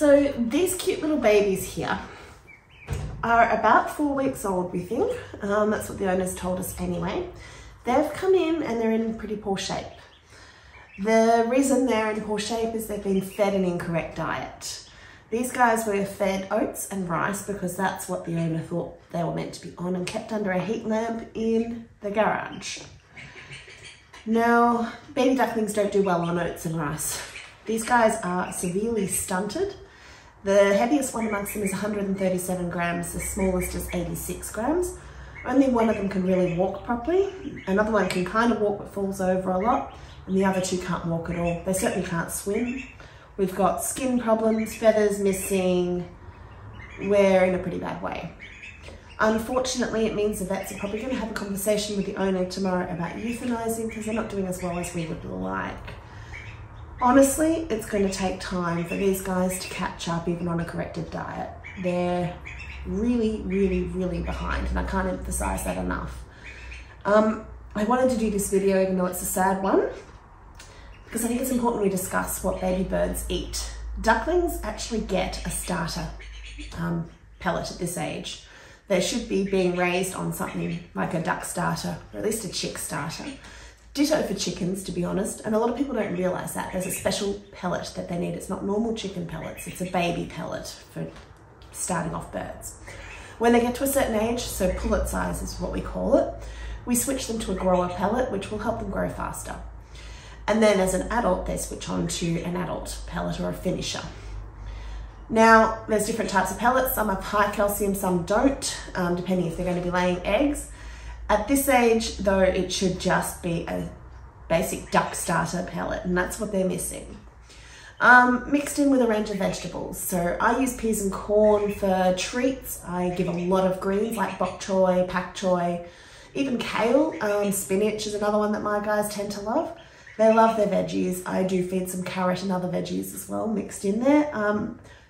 So these cute little babies here are about 4 weeks old, we think. That's what the owners told us anyway. They've come in and they're in pretty poor shape. The reason they're in poor shape is they've been fed an incorrect diet. These guys were fed oats and rice because that's what the owner thought they were meant to be on, and kept under a heat lamp in the garage. Now, baby ducklings don't do well on oats and rice. These guys are severely stunted. The heaviest one amongst them is 137 grams, the smallest is 86 grams. Only one of them can really walk properly. Another one can kind of walk but falls over a lot, and the other two can't walk at all. They certainly can't swim. We've got skin problems, feathers missing. We're in a pretty bad way. Unfortunately, it means the vets are probably going to have a conversation with the owner tomorrow about euthanizing because they're not doing as well as we would like. Honestly, it's going to take time for these guys to catch up even on a corrected diet. They're really, really, really behind, and I can't emphasize that enough. I wanted to do this video even though it's a sad one, because I think it's important we discuss what baby birds eat. Ducklings actually get a starter pellet at this age. They should be being raised on something like a duck starter, or at least a chick starter. Ditto for chickens, to be honest, and a lot of people don't realise that. There's a special pellet that they need. It's not normal chicken pellets, it's a baby pellet for starting off birds. When they get to a certain age, so pullet size is what we call it, we switch them to a grower pellet, which will help them grow faster. And then as an adult, they switch on to an adult pellet or a finisher. Now, there's different types of pellets. Some have high calcium, some don't, depending if they're going to be laying eggs. At this age, though, it should just be a basic duck starter pellet, and that's what they're missing. Mixed in with a range of vegetables. So I use peas and corn for treats. I give a lot of greens like bok choy, pak choy, even kale. Spinach is another one that my guys tend to love. They love their veggies. I do feed some carrot and other veggies as well mixed in there.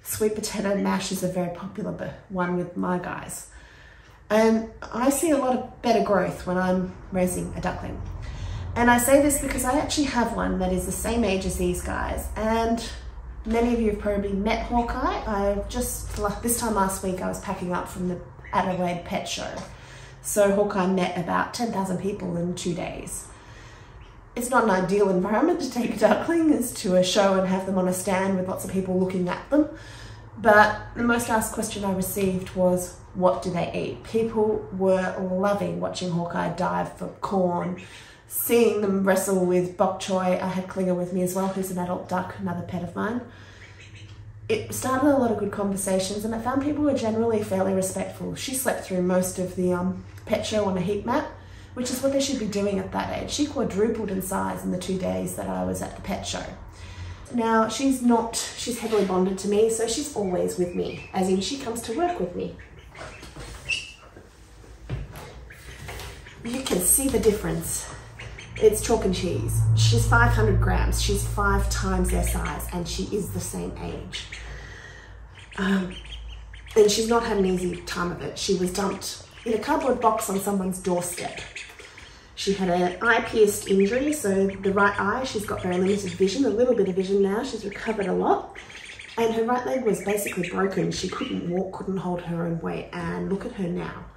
Sweet potato mash is a very popular one with my guys. And I see a lot of better growth when I'm raising a duckling. And I say this because I actually have one that is the same age as these guys. And many of you have probably met Hawkeye. This time last week, I was packing up from the Adelaide pet show. So Hawkeye met about 10,000 people in 2 days. It's not an ideal environment to take a duckling, is to a show and have them on a stand with lots of people looking at them. But the most asked question I received was, what do they eat? People were loving watching Hawkeye dive for corn, seeing them wrestle with bok choy. I had Klinger with me as well, who's an adult duck, another pet of mine. It started a lot of good conversations, and I found people were generally fairly respectful. She slept through most of the pet show on a heat mat, which is what they should be doing at that age. She quadrupled in size in the 2 days that I was at the pet show. Now, she's heavily bonded to me, so she's always with me, as in she comes to work with me. You can see the difference. It's chalk and cheese. She's 500 grams. She's 5 times their size, and she is the same age. And she's not had an easy time of it. She was dumped in a cardboard box on someone's doorstep. She had an eye-pierced injury, so the right eye, she's got very limited vision, a little bit of vision now. She's recovered a lot. And her right leg was basically broken. She couldn't walk, couldn't hold her own weight, and look at her now.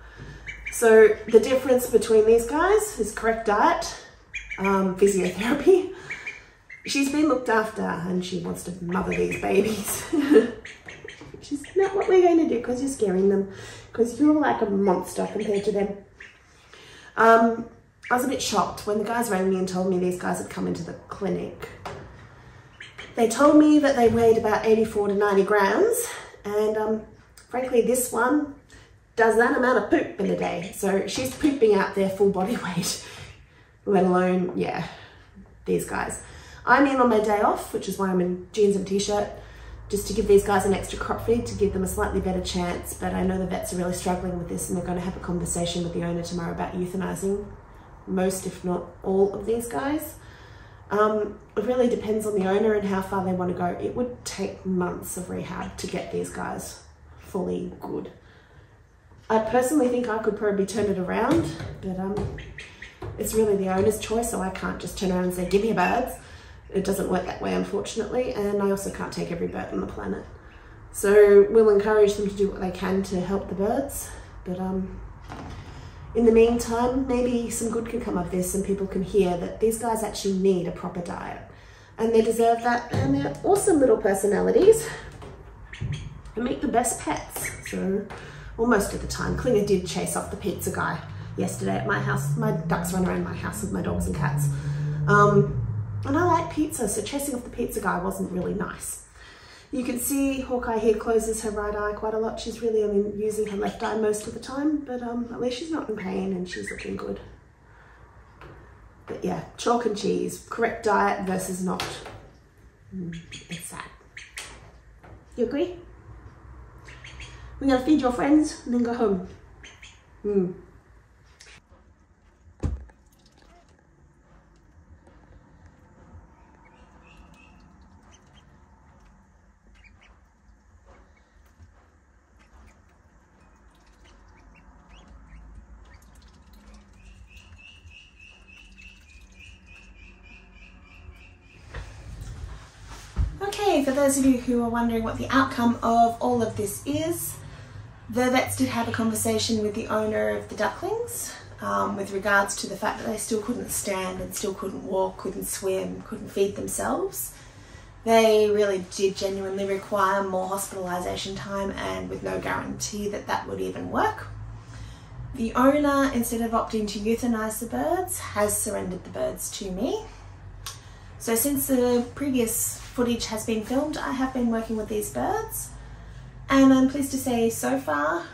So the difference between these guys is correct diet, physiotherapy. She's been looked after, and she wants to mother these babies. Which is not what we're going to do, because you're scaring them, because you're like a monster compared to them. I was a bit shocked when the guys rang me and told me these guys had come into the clinic. They told me that they weighed about 84 to 90 grams, and frankly, this one does that amount of poop in a day. So she's pooping out their full body weight, let alone, yeah, these guys. I'm in on my day off, which is why I'm in jeans and t-shirt, just to give these guys an extra crop feed to give them a slightly better chance. But I know the vets are really struggling with this, and they're going to have a conversation with the owner tomorrow about euthanizing most, if not all, of these guys. It really depends on the owner and how far they want to go. It would take months of rehab to get these guys fully good. I personally think I could probably turn it around, but it's really the owner's choice, so I can't just turn around and say, give me birds. It doesn't work that way, unfortunately, and I also can't take every bird on the planet. So we'll encourage them to do what they can to help the birds. But in the meantime, maybe some good can come of this and people can hear that these guys actually need a proper diet. And they deserve that, and they're awesome little personalities and make the best pets. So, well, most of the time. Klinger did chase off the pizza guy yesterday at my house. My ducks run around my house with my dogs and cats. And I like pizza, so chasing off the pizza guy wasn't really nice. You can see Hawkeye here closes her right eye quite a lot. She's really only using her left eye most of the time, but at least she's not in pain and she's looking good. But yeah, chalk and cheese, correct diet versus not. It's sad. You agree? We're gonna feed your friends and then go home. Okay, for those of you who are wondering what the outcome of all of this is, the vets did have a conversation with the owner of the ducklings with regards to the fact that they still couldn't stand and still couldn't walk, couldn't swim, couldn't feed themselves. They really did genuinely require more hospitalisation time, and with no guarantee that that would even work. The owner, instead of opting to euthanize the birds, has surrendered the birds to me. So since the previous footage has been filmed, I have been working with these birds, and I'm pleased to say so far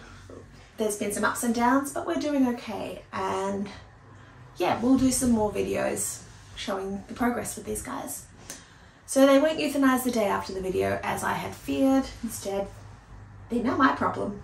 there's been some ups and downs, but we're doing okay. And yeah, we'll do some more videos showing the progress with these guys. So they weren't euthanized the day after the video as I had feared. Instead, they're now my problem.